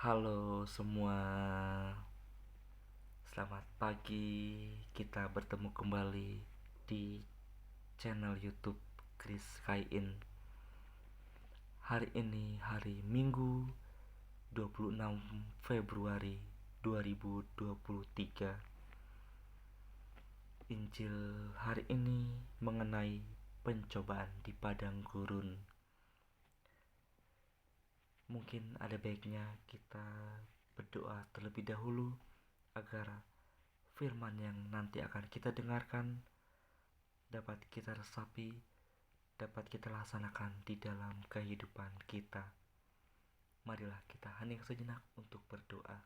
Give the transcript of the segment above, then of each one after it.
Halo semua, selamat pagi. Kita bertemu kembali di channel YouTube Chris Kain. Hari ini hari Minggu 26 Februari 2023. Injil hari ini mengenai pencobaan di padang gurun. Mungkin ada baiknya kita berdoa terlebih dahulu agar firman yang nanti akan kita dengarkan dapat kita resapi, dapat kita laksanakan di dalam kehidupan kita. Marilah kita hening sejenak untuk berdoa.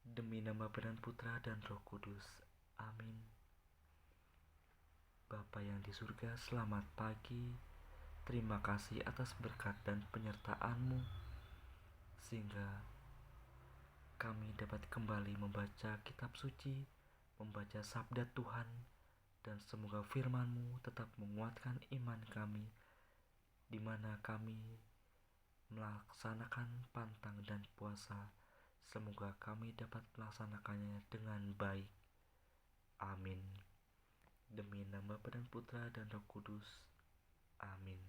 Demi nama Bapa dan Putra dan Roh Kudus. Amin. Bapa yang di surga, selamat pagi. Terima kasih atas berkat dan penyertaan-Mu, sehingga kami dapat kembali membaca kitab suci, membaca sabda Tuhan, dan semoga firman-Mu tetap menguatkan iman kami, di mana kami melaksanakan pantang dan puasa. Semoga kami dapat melaksanakannya dengan baik. Amin. Demi nama Bapa dan Putra dan Roh Kudus. Amin.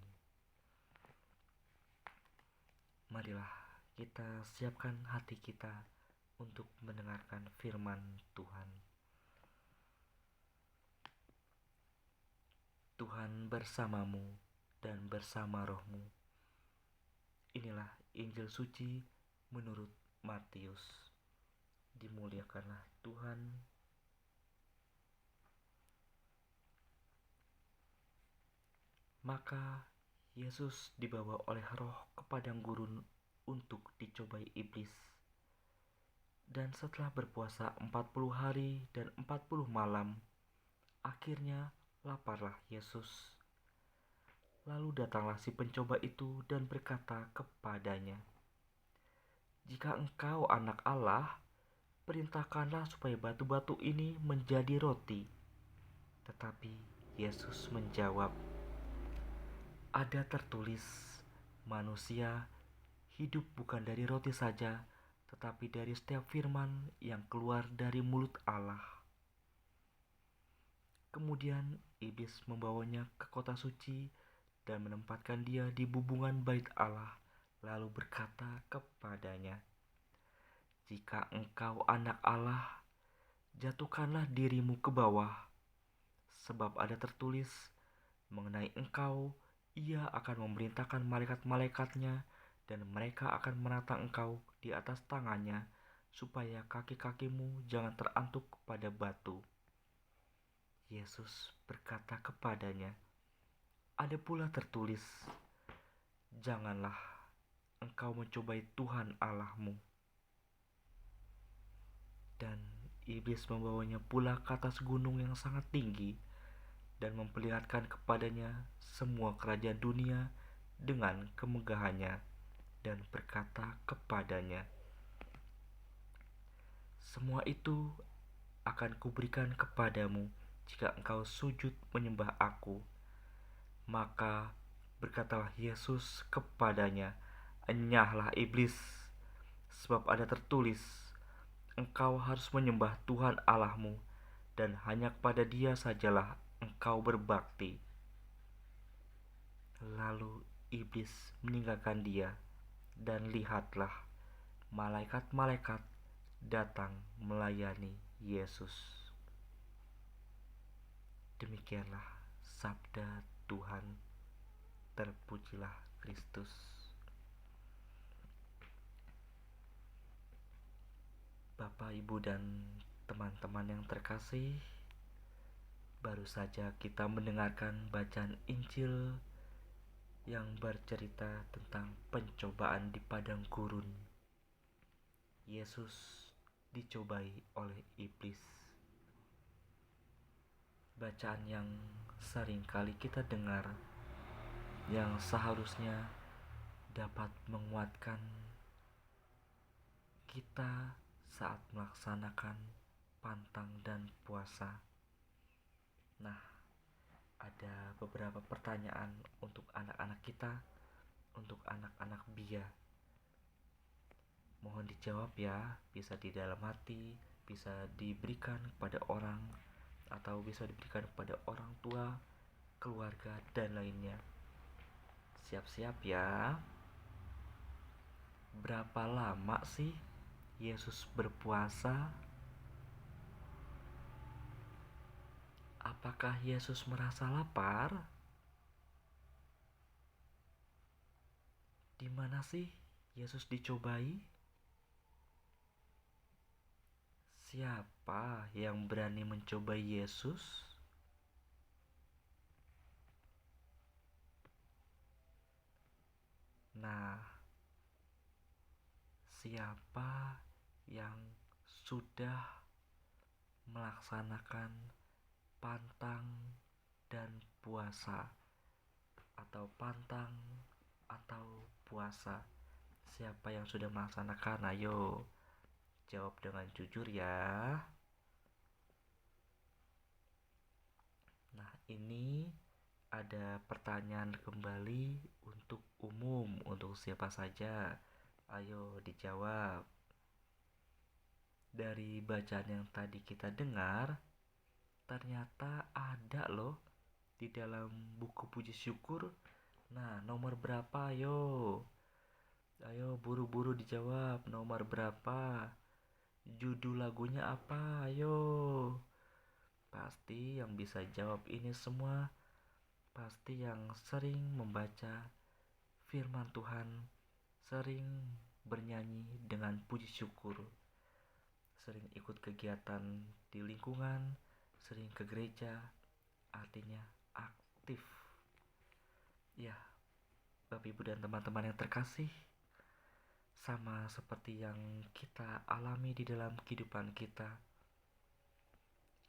Marilah kita siapkan hati kita untuk mendengarkan firman Tuhan. Tuhan bersamamu dan bersama rohmu. Inilah Injil suci menurut Matius. Dimuliakanlah Tuhan. Maka Yesus dibawa oleh Roh ke padang gurun untuk dicobai iblis. Dan setelah berpuasa 40 hari dan 40 malam, akhirnya laparlah Yesus. Lalu datanglah si pencoba itu dan berkata kepadanya, "Jika engkau anak Allah, perintahkanlah supaya batu-batu ini menjadi roti." Tetapi Yesus menjawab, "Ada tertulis, manusia hidup bukan dari roti saja, tetapi dari setiap firman yang keluar dari mulut Allah." Kemudian iblis membawanya ke kota suci dan menempatkan dia di bubungan bait Allah, lalu berkata kepadanya, "Jika engkau anak Allah, jatuhkanlah dirimu ke bawah, sebab ada tertulis, mengenai engkau, Ia akan memerintahkan malaikat-malaikatnya, dan mereka akan menatang engkau di atas tangannya, supaya kaki-kakimu jangan terantuk pada batu." Yesus berkata kepadanya, "Ada pula tertulis, janganlah engkau mencobai Tuhan Allahmu." Dan iblis membawanya pula ke atas gunung yang sangat tinggi, dan memperlihatkan kepadanya semua kerajaan dunia dengan kemegahannya, dan berkata kepadanya, "Semua itu akan kuberikan kepadamu jika engkau sujud menyembah aku." Maka berkatalah Yesus kepadanya, "Enyahlah iblis, sebab ada tertulis, engkau harus menyembah Tuhan Allahmu, dan hanya kepada Dia sajalah engkau berbakti." Lalu iblis meninggalkan dia, dan lihatlah, malaikat-malaikat datang melayani Yesus. Demikianlah sabda Tuhan. Terpujilah Kristus. Bapak, Ibu, dan teman-teman yang terkasih, baru saja kita mendengarkan bacaan Injil yang bercerita tentang pencobaan di padang gurun. Yesus dicobai oleh iblis. Bacaan yang sering kali kita dengar, yang seharusnya dapat menguatkan kita saat melaksanakan pantang dan puasa. Nah, ada beberapa pertanyaan untuk anak-anak kita untuk anak-anak Bia? Mohon dijawab ya, bisa di dalam hati, bisa diberikan kepada orang, atau bisa diberikan kepada orang tua, keluarga, dan lainnya. Siap-siap ya. Berapa lama sih Yesus berpuasa? Apakah Yesus merasa lapar? Di mana sih Yesus dicobai? Siapa yang berani mencobai Yesus? Nah, siapa yang sudah melaksanakan pantang dan puasa atau pantang atau puasa? Siapa yang sudah melaksanakan? Ayo jawab dengan jujur ya. Nah, ini ada pertanyaan kembali untuk umum, untuk siapa saja. Ayo dijawab. Dari bacaan yang tadi kita dengar, ternyata ada loh di dalam buku puji syukur. Nah, nomor berapa? Ayo. Ayo buru-buru dijawab. Nomor berapa? Judul lagunya apa? Ayo. Pasti yang bisa jawab ini semua pasti yang sering membaca firman Tuhan, sering bernyanyi dengan puji syukur, sering ikut kegiatan di lingkungan, sering ke gereja, artinya aktif. Ya, Bapak Ibu dan teman-teman yang terkasih, sama seperti yang kita alami di dalam kehidupan kita,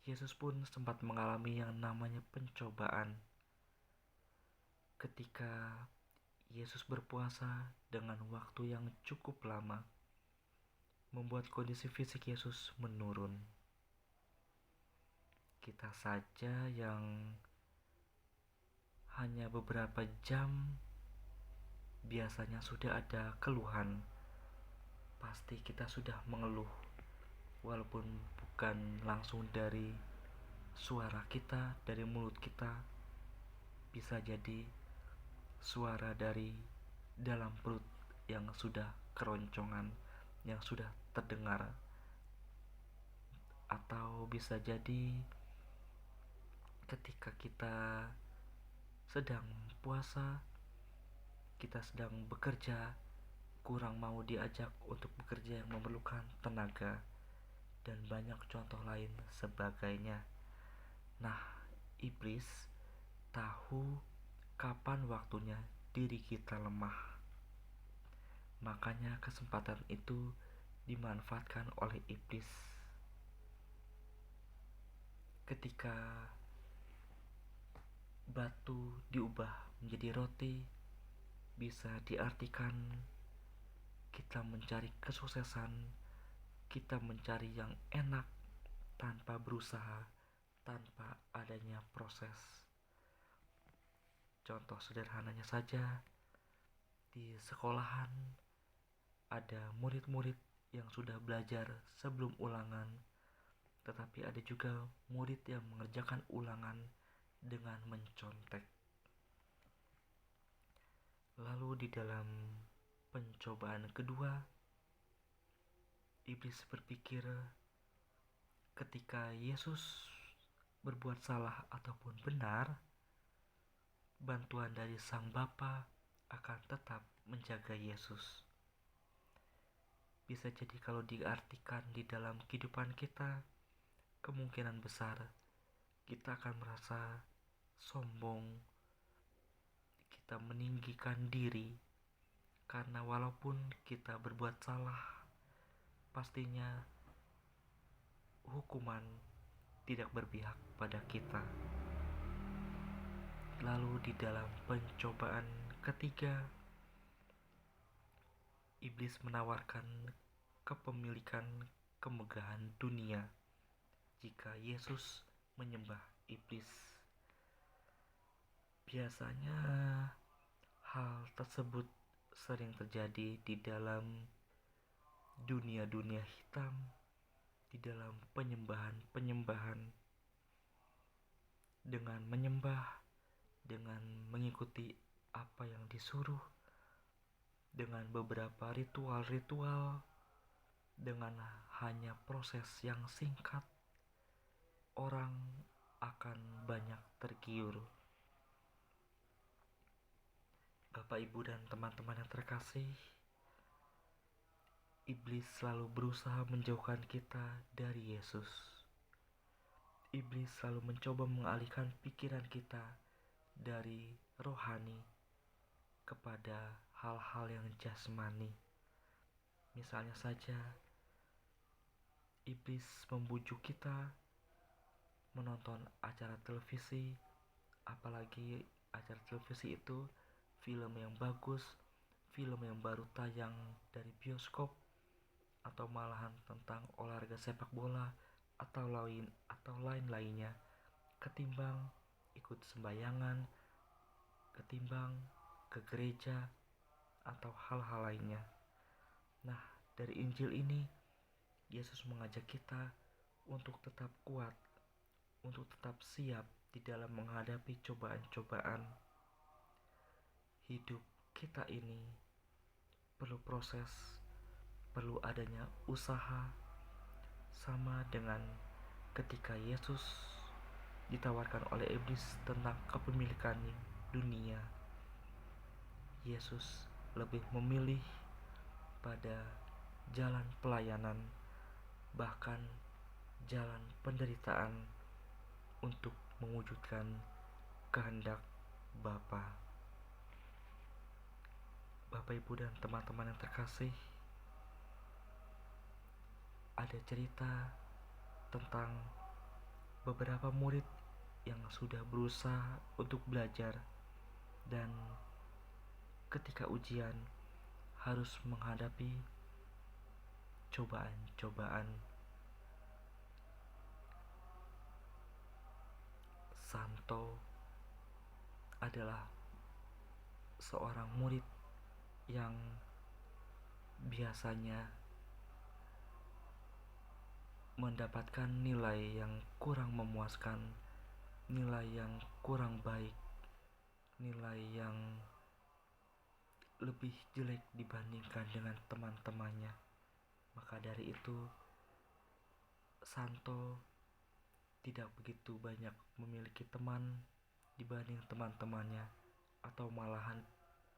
Yesus pun sempat mengalami yang namanya pencobaan. Ketika Yesus berpuasa dengan waktu yang cukup lama, membuat kondisi fisik Yesus menurun. Kita saja yang hanya beberapa jam biasanya sudah ada keluhan. Pasti kita sudah mengeluh, walaupun bukan langsung dari suara kita, dari mulut kita, bisa jadi suara dari dalam perut yang sudah keroncongan, yang sudah terdengar, atau bisa jadi ketika kita sedang puasa, kita sedang bekerja, kurang mau diajak untuk bekerja yang memerlukan tenaga, dan banyak contoh lain sebagainya. Nah, iblis tahu kapan waktunya diri kita lemah. Makanya kesempatan itu dimanfaatkan oleh iblis. Ketika batu diubah menjadi roti, bisa diartikan kita mencari kesuksesan, kita mencari yang enak tanpa berusaha, tanpa adanya proses. Contoh sederhananya saja, di sekolahan ada murid-murid yang sudah belajar sebelum ulangan, tetapi ada juga murid yang mengerjakan ulangan dengan mencontek. Lalu di dalam pencobaan kedua, iblis berpikir ketika Yesus berbuat salah ataupun benar, bantuan dari Sang Bapa akan tetap menjaga Yesus. Bisa jadi kalau diartikan di dalam kehidupan kita, kemungkinan besar kita akan merasa sombong, kita meninggikan diri, karena walaupun kita berbuat salah, pastinya hukuman tidak berpihak pada kita. Lalu di dalam pencobaan ketiga, iblis menawarkan kepemilikan kemegahan dunia jika Yesus menyembah iblis. Biasanya hal tersebut sering terjadi di dalam dunia-dunia hitam, di dalam penyembahan-penyembahan, dengan menyembah, dengan mengikuti apa yang disuruh, dengan beberapa ritual-ritual, dengan hanya proses yang singkat, orang akan banyak tergiur. Bapak, Ibu, dan teman-teman yang terkasih, iblis selalu berusaha menjauhkan kita dari Yesus. Iblis selalu mencoba mengalihkan pikiran kita dari rohani kepada hal-hal yang jasmani. Misalnya saja, iblis membujuk kita menonton acara televisi, apalagi acara televisi itu film yang bagus, film yang baru tayang dari bioskop, atau malahan tentang olahraga sepak bola atau lain-lainnya, ketimbang ikut sembayangan, ketimbang ke gereja atau hal-hal lainnya. Nah, dari Injil ini Yesus mengajak kita untuk tetap kuat, untuk tetap siap di dalam menghadapi cobaan-cobaan. Hidup kita ini perlu proses, perlu adanya usaha, sama dengan ketika Yesus ditawarkan oleh iblis tentang kepemilikan dunia. Yesus lebih memilih pada jalan pelayanan, bahkan jalan penderitaan untuk mewujudkan kehendak Bapa. Bapak, Ibu, dan teman-teman yang terkasih, ada cerita tentang beberapa murid yang sudah berusaha untuk belajar dan ketika ujian harus menghadapi cobaan-cobaan. Santo adalah seorang murid yang biasanya mendapatkan nilai yang kurang memuaskan, nilai yang kurang baik, nilai yang lebih jelek dibandingkan dengan teman-temannya. Maka dari itu, Santo tidak begitu banyak memiliki teman dibanding teman-temannya, atau malahan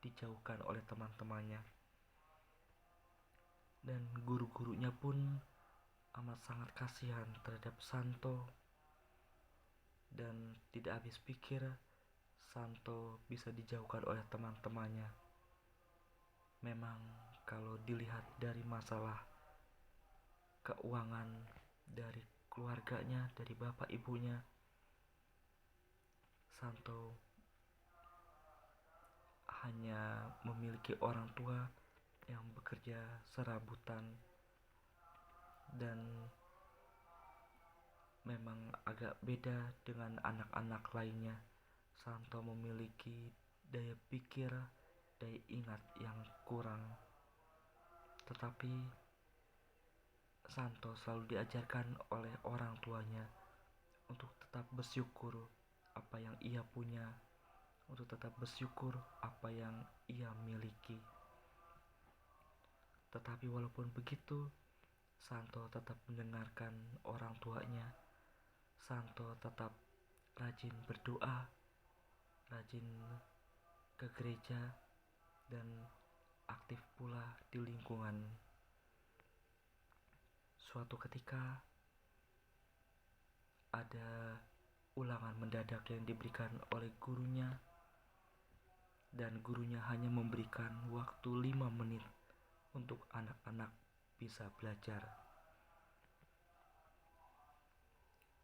dijauhkan oleh teman-temannya. Dan guru-gurunya pun amat sangat kasihan terhadap Santo, dan tidak habis pikir Santo bisa dijauhkan oleh teman-temannya. Memang kalau dilihat dari masalah keuangan dari keluarganya, dari bapak ibunya, Santo hanya memiliki orang tua yang bekerja serabutan, dan memang agak beda dengan anak-anak lainnya. Santo memiliki daya pikir, daya ingat yang kurang. Tetapi Santo selalu diajarkan oleh orang tuanya untuk tetap bersyukur apa yang ia punya, untuk tetap bersyukur apa yang ia miliki. Tetapi walaupun begitu, Santo tetap mendengarkan orang tuanya. Santo tetap rajin berdoa, rajin ke gereja, dan aktif pula di lingkungan. Suatu ketika ada ulangan mendadak yang diberikan oleh gurunya, dan gurunya hanya memberikan waktu 5 menit untuk anak-anak bisa belajar.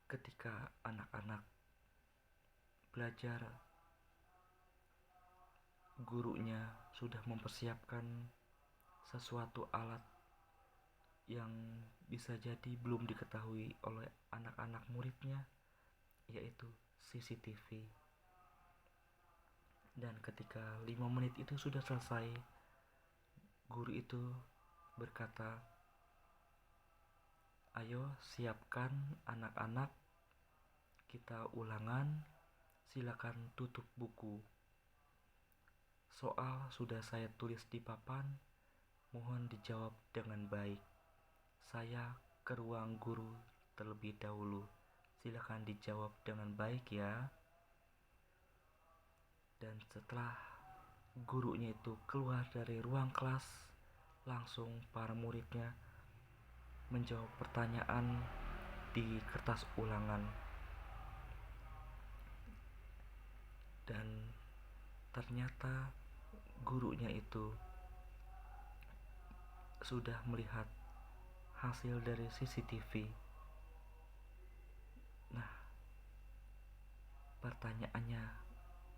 Ketika anak-anak belajar, gurunya sudah mempersiapkan sesuatu alat yang bisa jadi belum diketahui oleh anak-anak muridnya, yaitu CCTV. Dan ketika 5 menit itu sudah selesai, Guru itu berkata, "Ayo siapkan anak-anak, kita ulangan, silakan tutup buku. Soal sudah saya tulis di papan, mohon dijawab dengan baik. Saya ke ruang guru terlebih dahulu. Silakan dijawab dengan baik ya." Dan setelah gurunya itu keluar dari ruang kelas, langsung para muridnya menjawab pertanyaan di kertas ulangan. Dan ternyata gurunya itu sudah melihat hasil dari CCTV. Nah, pertanyaannya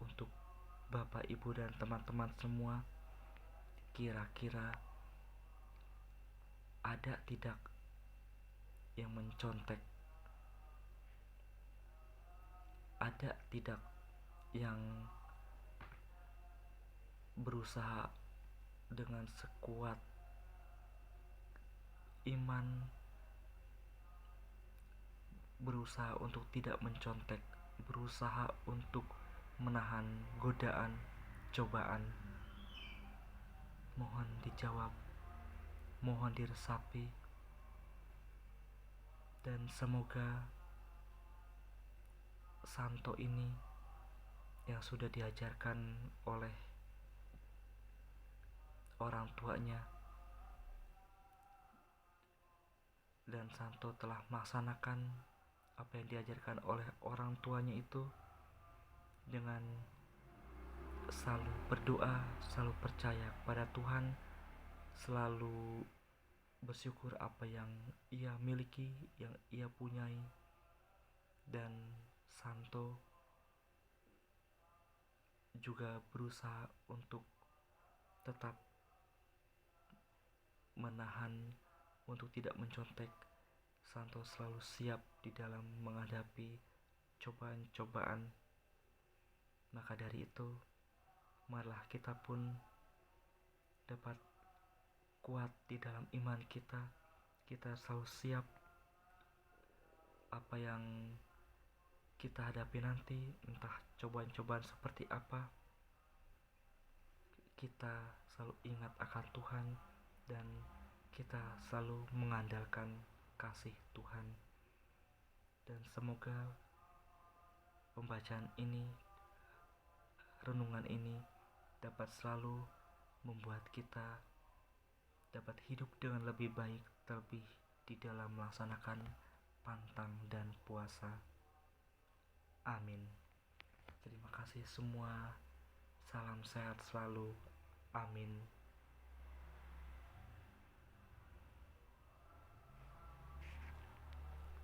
untuk Bapak, Ibu, dan teman-teman semua, kira-kira ada tidak yang mencontek? Ada tidak yang berusaha dengan sekuat iman, berusaha untuk tidak mencontek, berusaha untuk menahan godaan, cobaan? Mohon dijawab, mohon diresapi, dan semoga Santo ini yang sudah diajarkan oleh orang tuanya, dan Santo telah melaksanakan apa yang diajarkan oleh orang tuanya itu dengan selalu berdoa, selalu percaya kepada Tuhan, selalu bersyukur apa yang ia miliki, yang ia punyai. Dan Santo juga berusaha untuk tetap menahan untuk tidak mencontek. Santo selalu siap di dalam menghadapi cobaan-cobaan. Maka dari itu, marilah kita pun dapat kuat di dalam iman kita. Kita selalu siap apa yang kita hadapi nanti, entah cobaan-cobaan seperti apa. Kita selalu ingat akan Tuhan dan kita selalu mengandalkan kasih Tuhan. Dan semoga pembacaan ini, renungan ini dapat selalu membuat kita dapat hidup dengan lebih baik, terlebih di dalam melaksanakan pantang dan puasa. Amin. Terima kasih semua. Salam sehat selalu. Amin.